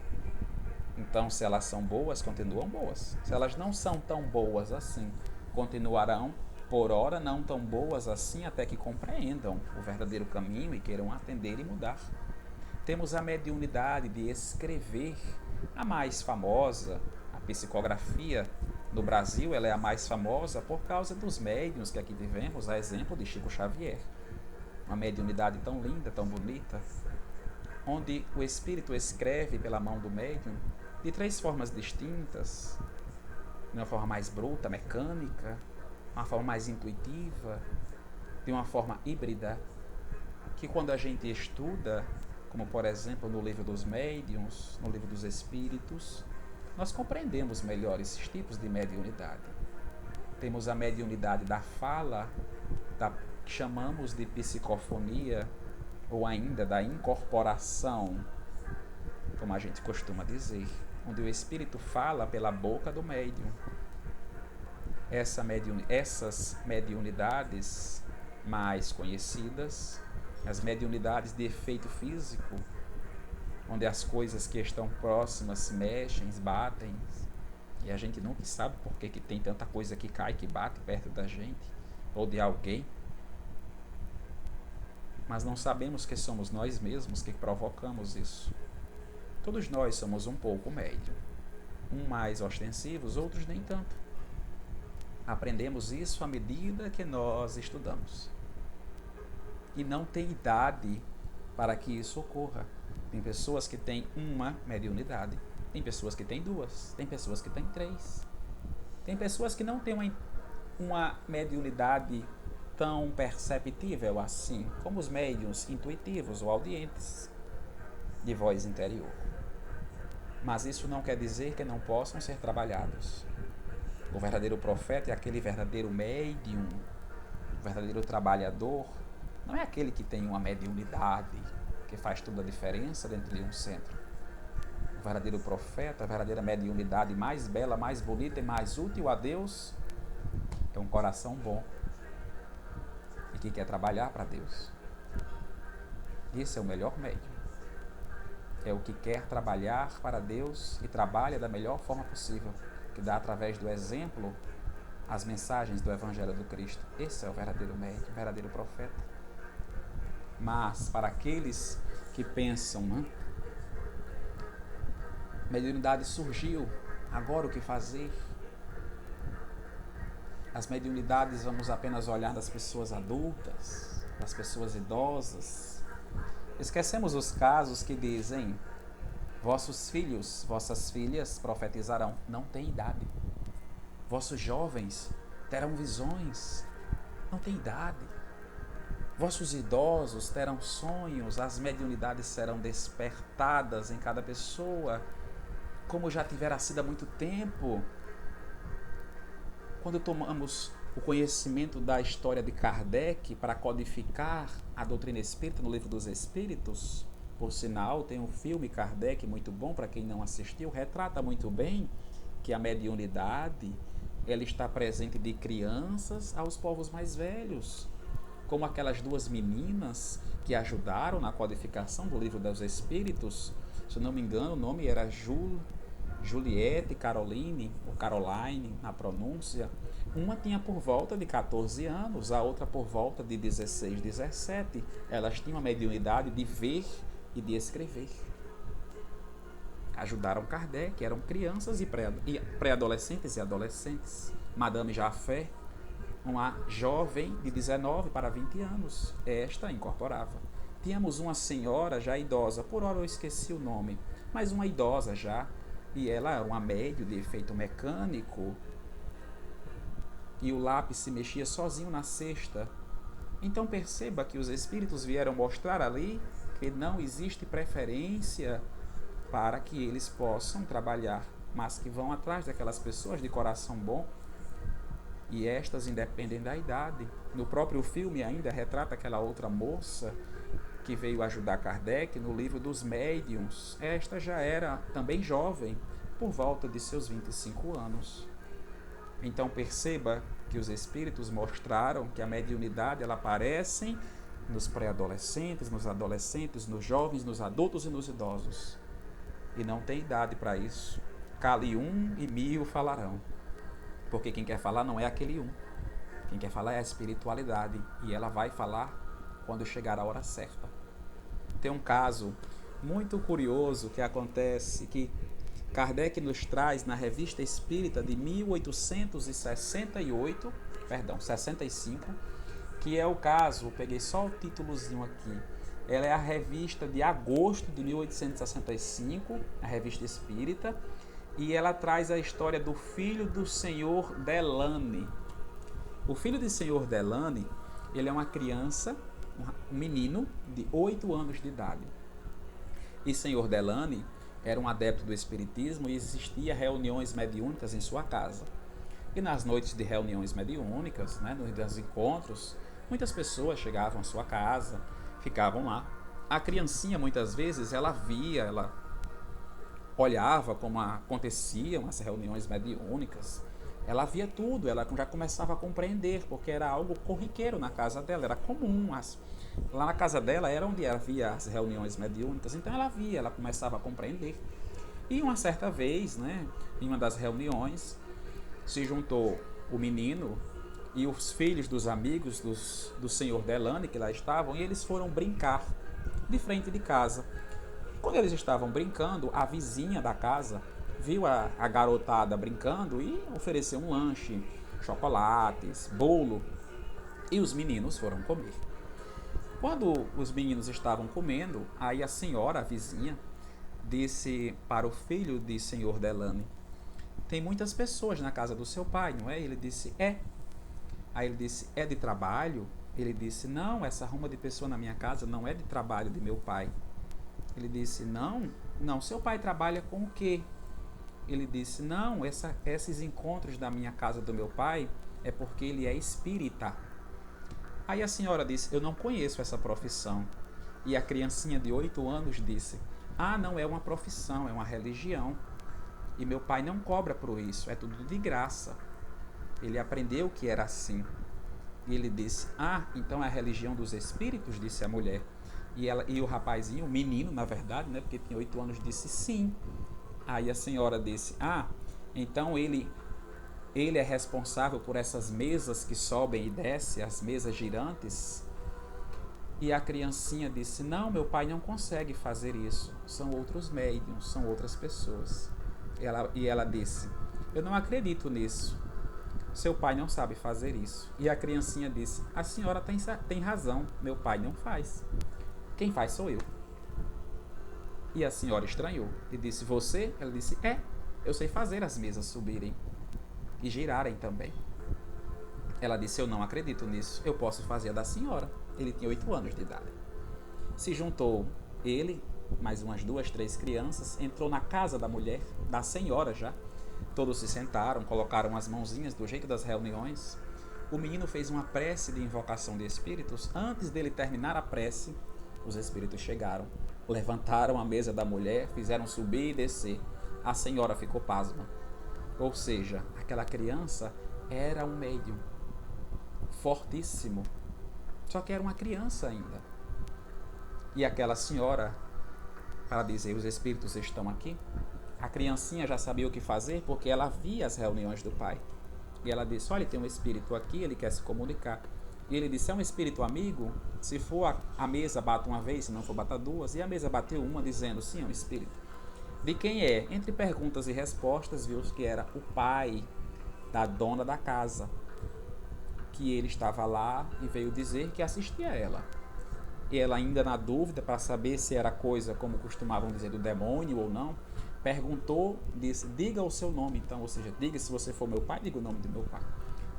Então, se elas são boas, continuam boas. Se elas não são tão boas assim, continuarão por ora não tão boas assim, até que compreendam o verdadeiro caminho e queiram atender e mudar. Temos a mediunidade de escrever, a mais famosa, a psicografia. No Brasil, ela é a mais famosa por causa dos médiuns que aqui tivemos, a exemplo de Chico Xavier. Uma mediunidade tão linda, tão bonita, onde o espírito escreve pela mão do médium de 3 formas distintas, de uma forma mais bruta, mecânica, uma forma mais intuitiva, de uma forma híbrida, que quando a gente estuda, como por exemplo no livro dos médiuns, no livro dos espíritos, nós compreendemos melhor esses tipos de mediunidade. Temos a mediunidade da fala, que chamamos de psicofonia, ou ainda da incorporação, como a gente costuma dizer, onde o espírito fala pela boca do médium. Essas mediunidades mais conhecidas, as mediunidades de efeito físico, onde as coisas que estão próximas se mexem, se batem, e a gente nunca sabe por que tem tanta coisa que cai, que bate perto da gente, ou de alguém. Mas não sabemos que somos nós mesmos que provocamos isso. Todos nós somos um pouco médium, uns mais ostensivos, outros nem tanto. Aprendemos isso à medida que nós estudamos. E não tem idade para que isso ocorra. Tem pessoas que têm uma mediunidade, tem pessoas que têm 2, tem pessoas que têm 3. Tem pessoas que não têm uma mediunidade tão perceptível assim, como os médiuns intuitivos ou audientes de voz interior. Mas isso não quer dizer que não possam ser trabalhados. O verdadeiro profeta é aquele verdadeiro médium, o verdadeiro trabalhador, não é aquele que tem uma mediunidade, que faz toda a diferença dentro de um centro. O verdadeiro profeta, a verdadeira mediunidade mais bela, mais bonita e mais útil a Deus é um coração bom e que quer trabalhar para Deus. Esse é o melhor médium. É o que quer trabalhar para Deus e trabalha da melhor forma possível, que dá através do exemplo as mensagens do Evangelho do Cristo. Esse é o verdadeiro médium, o verdadeiro profeta. Mas para aqueles que pensam, mediunidade surgiu, agora o que fazer? As mediunidades vamos apenas olhar das pessoas adultas, das pessoas idosas. Esquecemos os casos que dizem: vossos filhos, vossas filhas profetizarão. Não tem idade. Vossos jovens terão visões. Não tem idade. Vossos idosos terão sonhos. As mediunidades serão despertadas em cada pessoa, como já tivera sido há muito tempo. Quando tomamos o conhecimento da história de Kardec para codificar a doutrina espírita no Livro dos Espíritos, por sinal, tem um filme Kardec muito bom, para quem não assistiu, retrata muito bem que a mediunidade ela está presente de crianças aos povos mais velhos, como aquelas 2 meninas que ajudaram na codificação do Livro dos Espíritos. Se não me engano, o nome era Juliette Caroline, ou Caroline na pronúncia. Uma tinha por volta de 14 anos, a outra por volta de 16, 17. Elas tinham a mediunidade de ver e de escrever. Ajudaram Kardec, eram crianças e pré-adolescentes e adolescentes. Madame Jafé, uma jovem de 19 para 20 anos, esta incorporava. Tínhamos uma senhora já idosa, por hora eu esqueci o nome, mas uma idosa já, e ela era uma médium de efeito mecânico, e o lápis se mexia sozinho na cesta. Então perceba que os espíritos vieram mostrar ali que não existe preferência para que eles possam trabalhar, mas que vão atrás daquelas pessoas de coração bom, e estas independem da idade. No próprio filme ainda retrata aquela outra moça que veio ajudar Kardec no Livro dos Médiuns. Esta já era também jovem, por volta de seus 25 anos. Então perceba que os espíritos mostraram que a mediunidade ela aparece nos pré-adolescentes, nos adolescentes, nos jovens, nos adultos e nos idosos. E não tem idade para isso. Cale 1 e 1000 falarão. Porque quem quer falar não é aquele 1. Quem quer falar é a espiritualidade, e ela vai falar quando chegar a hora certa. Tem um caso muito curioso que acontece, que Kardec nos traz na Revista Espírita de 65, que é o caso, peguei só o títulozinho aqui, ela é a revista de agosto de 1865, a Revista Espírita, e ela traz a história do filho do senhor Delane. O filho do senhor Delane, ele é uma criança, um menino de 8 anos de idade. E senhor Delane era um adepto do espiritismo e existia reuniões mediúnicas em sua casa. E nas noites de reuniões mediúnicas, nos encontros, muitas pessoas chegavam à sua casa, ficavam lá. A criancinha, muitas vezes, ela via, ela olhava como aconteciam as reuniões mediúnicas. Ela via tudo, ela já começava a compreender, porque era algo corriqueiro na casa dela, era comum. Lá na casa dela era onde havia as reuniões mediúnicas, então ela via, ela começava a compreender. E uma certa vez, em uma das reuniões, se juntou o menino e os filhos dos amigos do senhor Delane, que lá estavam, e eles foram brincar de frente de casa. Quando eles estavam brincando, a vizinha da casa viu a garotada brincando e ofereceu um lanche, chocolates, bolo, e os meninos foram comer. Quando os meninos estavam comendo, aí a senhora, a vizinha, disse para o filho de senhor Delane: tem muitas pessoas na casa do seu pai, não é? Ele disse: é. Aí ele disse: é de trabalho? Ele disse: não, essa ruma de pessoa na minha casa não é de trabalho de meu pai. Ele disse: não, seu pai trabalha com o quê? Ele disse: não, esses encontros da minha casa do meu pai é porque ele é espírita. Aí a senhora disse: eu não conheço essa profissão. E a criancinha de 8 anos disse: não é uma profissão, é uma religião. E meu pai não cobra por isso, é tudo de graça. Ele aprendeu que era assim. E ele disse: então é a religião dos espíritos? Disse a mulher. E o rapazinho, o menino, na verdade, porque tinha 8 anos, disse sim. Aí a senhora disse: então ele é responsável por essas mesas que sobem e descem, as mesas girantes? E a criancinha disse: não, meu pai não consegue fazer isso, são outros médiuns, são outras pessoas. E ela disse: eu não acredito nisso, seu pai não sabe fazer isso. E a criancinha disse: a senhora tem razão, meu pai não faz, quem faz sou eu. E a senhora estranhou e disse: você? Ela disse: eu sei fazer as mesas subirem e girarem também. Ela disse: eu não acredito nisso, eu posso fazer a da senhora. Ele tinha 8 anos de idade. Se juntou ele, mais umas 2, 3 crianças, entrou na casa da mulher, da senhora já. Todos se sentaram, colocaram as mãozinhas do jeito das reuniões. O menino fez uma prece de invocação de espíritos. Antes dele terminar a prece, os espíritos chegaram, levantaram a mesa da mulher, fizeram subir e descer. A senhora ficou pasma. Ou seja, aquela criança era um médium fortíssimo, só que era uma criança ainda. E aquela senhora, para dizer: os espíritos estão aqui, a criancinha já sabia o que fazer, porque ela via as reuniões do pai. E ela disse: olha, tem um espírito aqui, ele quer se comunicar. E ele disse: é um espírito amigo? Se for a mesa, bata uma vez, se não for, bata duas. E a mesa bateu uma, dizendo: sim, é um espírito. De quem é? Entre perguntas e respostas, viu que era o pai da dona da casa, que ele estava lá e veio dizer que assistia a ela. E ela, ainda na dúvida, para saber se era coisa, como costumavam dizer, do demônio ou não, perguntou, disse: diga o seu nome, então, ou seja, diga se você for meu pai, diga o nome do meu pai.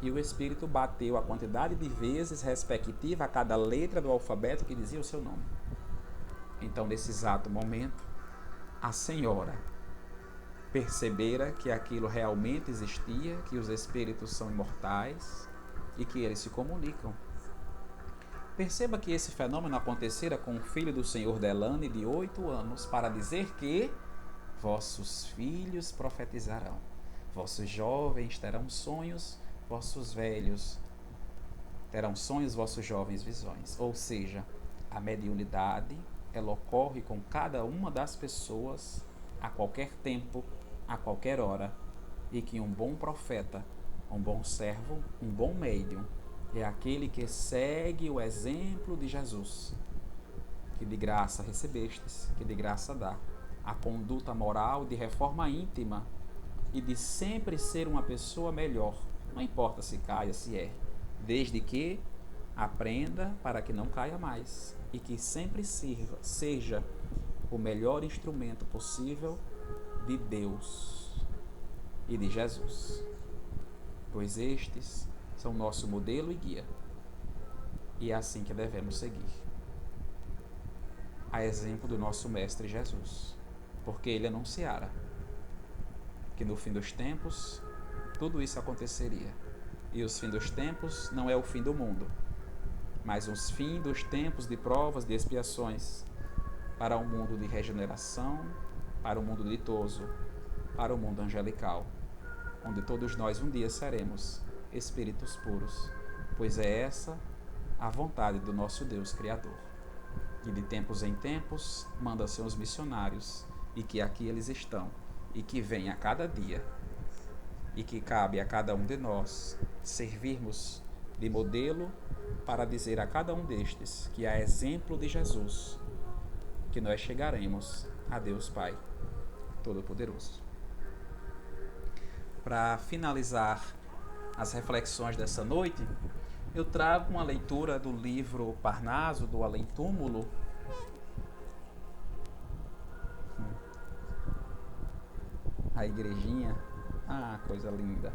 E o espírito bateu a quantidade de vezes respectiva a cada letra do alfabeto que dizia o seu nome. Então, nesse exato momento, a senhora percebera que aquilo realmente existia, que os espíritos são imortais e que eles se comunicam. Perceba que esse fenômeno acontecera com o filho do senhor Delane, de 8 anos, para dizer que vossos filhos profetizarão, vossos jovens terão sonhos, vossos velhos terão sonhos, vossos jovens visões. Ou seja, a mediunidade, ela ocorre com cada uma das pessoas a qualquer tempo, a qualquer hora, e que um bom profeta, um bom servo, um bom médium é aquele que segue o exemplo de Jesus, que de graça recebestes, que de graça dá, a conduta moral de reforma íntima e de sempre ser uma pessoa melhor, não importa se caia, se erre, desde que aprenda para que não caia mais e que sempre seja o melhor instrumento possível de Deus e de Jesus, pois estes são nosso modelo e guia, e é assim que devemos seguir, a exemplo do nosso Mestre Jesus, porque ele anunciara que no fim dos tempos tudo isso aconteceria, e os fins dos tempos não é o fim do mundo, mas os fins dos tempos de provas, de expiações, para um mundo de regeneração, para o mundo ditoso, para o mundo angelical, onde todos nós um dia seremos espíritos puros, pois é essa a vontade do nosso Deus Criador. E de tempos em tempos manda seus missionários, e que aqui eles estão, e que vêm a cada dia, e que cabe a cada um de nós servirmos de modelo para dizer a cada um destes que, a exemplo de Jesus, que nós chegaremos a Deus Pai Todo-Poderoso. Para finalizar as reflexões dessa noite, eu trago uma leitura do livro Parnaso, do Além Túmulo. A igrejinha, coisa linda.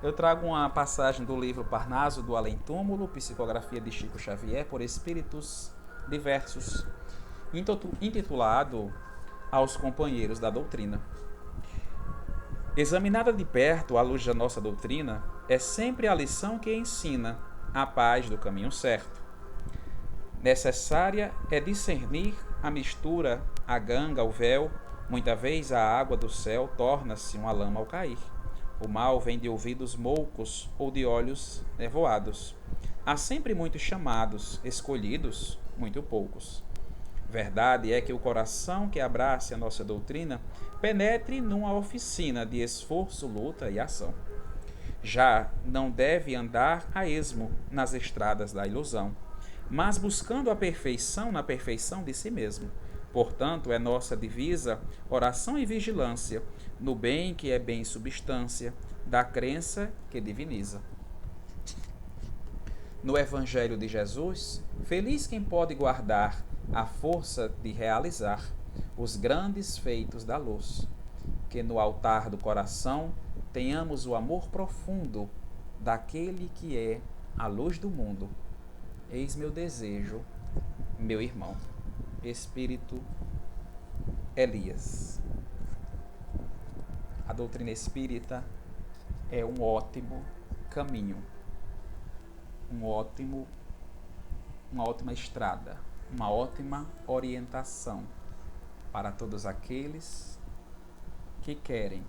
Eu trago uma passagem do livro Parnaso, do Além Túmulo, psicografia de Chico Xavier, por espíritos diversos, intitulado Aos Companheiros da Doutrina. Examinada de perto à luz da nossa doutrina, é sempre a lição que ensina a paz do caminho certo. Necessária é discernir a mistura, a ganga, o véu, muita vez a água do céu torna-se uma lama ao cair. O mal vem de ouvidos moucos ou de olhos nevoados. Há sempre muitos chamados, escolhidos, muito poucos. Verdade é que o coração que abrace a nossa doutrina penetre numa oficina de esforço, luta e ação. Já não deve andar a esmo nas estradas da ilusão, mas buscando a perfeição na perfeição de si mesmo. Portanto, é nossa divisa oração e vigilância, no bem que é bem substância, da crença que diviniza. No Evangelho de Jesus, feliz quem pode guardar a força de realizar os grandes feitos da luz, que no altar do coração tenhamos o amor profundo daquele que é a luz do mundo. Eis meu desejo, meu irmão. Espírito Elias. A doutrina espírita é um ótimo caminho, uma ótima estrada, uma ótima orientação para todos aqueles que querem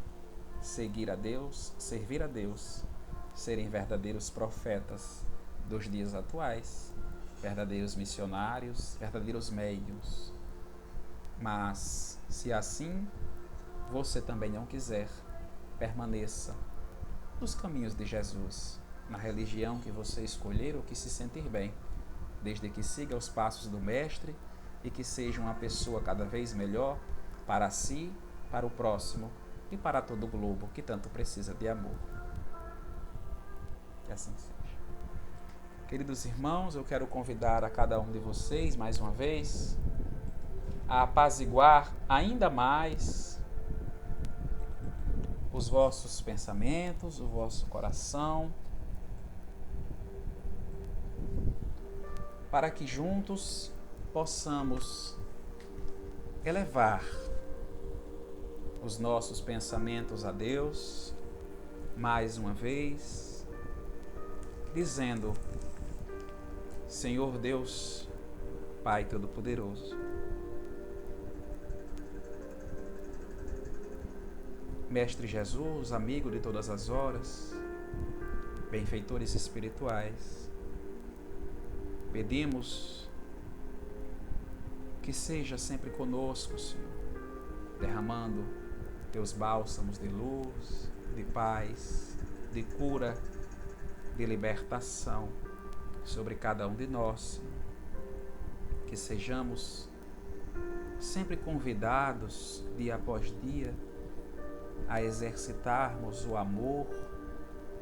seguir a Deus, servir a Deus, serem verdadeiros profetas dos dias atuais, verdadeiros missionários, verdadeiros médiuns. Mas, se assim você também não quiser, permaneça nos caminhos de Jesus, na religião que você escolher ou que se sentir bem, desde que siga os passos do Mestre e que seja uma pessoa cada vez melhor para si, para o próximo e para todo o globo que tanto precisa de amor. Que assim seja. Queridos irmãos, eu quero convidar a cada um de vocês, mais uma vez, a apaziguar ainda mais os vossos pensamentos, o vosso coração, para que juntos possamos elevar os nossos pensamentos a Deus, mais uma vez, dizendo: Senhor Deus, Pai Todo-Poderoso, Mestre Jesus, amigo de todas as horas, benfeitores espirituais, pedimos que seja sempre conosco, Senhor, derramando teus bálsamos de luz, de paz, de cura, de libertação sobre cada um de nós, que sejamos sempre convidados, dia após dia, a exercitarmos o amor,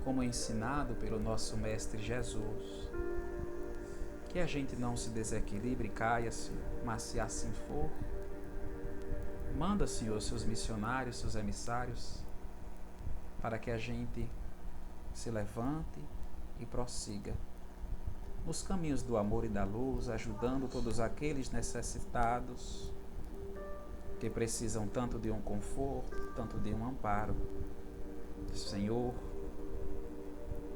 como ensinado pelo nosso Mestre Jesus. Que a gente não se desequilibre e caia, Senhor, mas se assim for, manda, Senhor, seus missionários, seus emissários, para que a gente se levante e prossiga nos caminhos do amor e da luz, ajudando todos aqueles necessitados que precisam tanto de um conforto, tanto de um amparo. Senhor,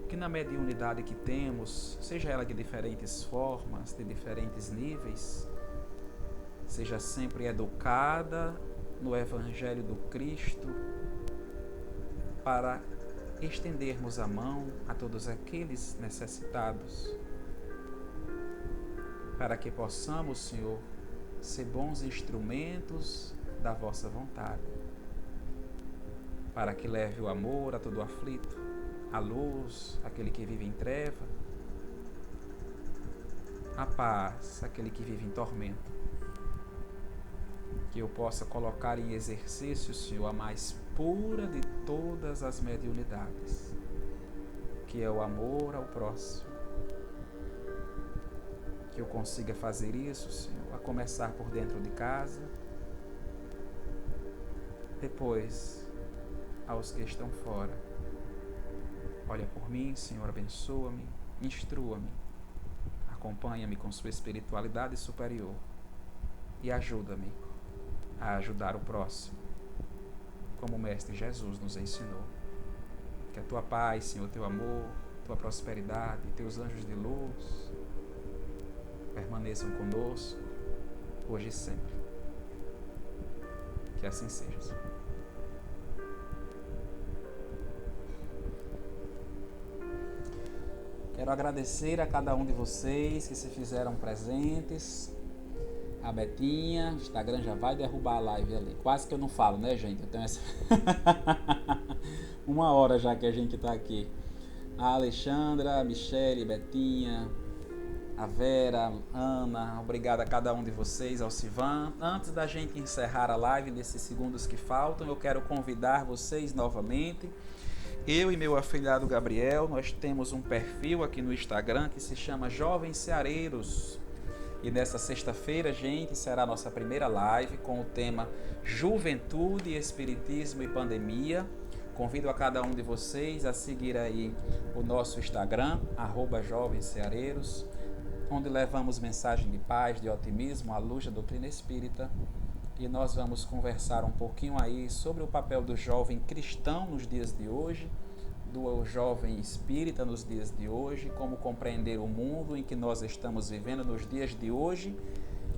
que na mediunidade que temos, seja ela de diferentes formas, de diferentes níveis, seja sempre educada no Evangelho do Cristo, para estendermos a mão a todos aqueles necessitados, para que possamos, Senhor, ser bons instrumentos da vossa vontade, para que leve o amor a todo aflito, a luz àquele que vive em treva, a paz àquele que vive em tormento. Que eu possa colocar em exercício, Senhor, a mais pura de todas as mediunidades, que é o amor ao próximo. Que eu consiga fazer isso, Senhor, a começar por dentro de casa, depois aos que estão fora. Olha por mim, Senhor, abençoa-me, instrua-me, acompanha-me com sua espiritualidade superior e ajuda-me a ajudar o próximo, como o Mestre Jesus nos ensinou. Que a tua paz, Senhor, teu amor, tua prosperidade, teus anjos de luz permaneçam conosco, hoje e sempre. Que assim seja, Senhor. Quero agradecer a cada um de vocês que se fizeram presentes. A Betinha, o Instagram já vai derrubar a live ali. Quase que eu não falo, né, gente? Eu tenho essa... 1 hora já que a gente está aqui. A Alexandra, a Michele, Betinha, a Vera, a Ana, obrigado a cada um de vocês, ao Sivan. Antes da gente encerrar a live, nesses segundos que faltam, eu quero convidar vocês novamente. Eu e meu afilhado Gabriel, nós temos um perfil aqui no Instagram que se chama Jovens Ceareiros. E nessa sexta-feira, gente, será a nossa primeira live com o tema Juventude, Espiritismo e Pandemia. Convido a cada um de vocês a seguir aí o nosso Instagram, @jovensceareiros, onde levamos mensagem de paz, de otimismo, à luz da doutrina espírita. E nós vamos conversar um pouquinho aí sobre o papel do jovem cristão nos dias de hoje, do jovem espírita nos dias de hoje, como compreender o mundo em que nós estamos vivendo nos dias de hoje.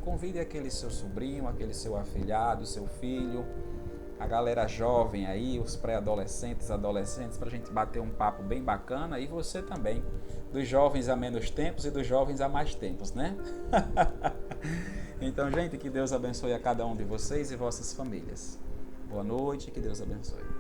Convide aquele seu sobrinho, aquele seu afilhado, seu filho, a galera jovem aí, os pré-adolescentes, adolescentes, para a gente bater um papo bem bacana. E você também, dos jovens há menos tempos e dos jovens há mais tempos, né? Então, gente, que Deus abençoe a cada um de vocês e vossas famílias. Boa noite, que Deus abençoe.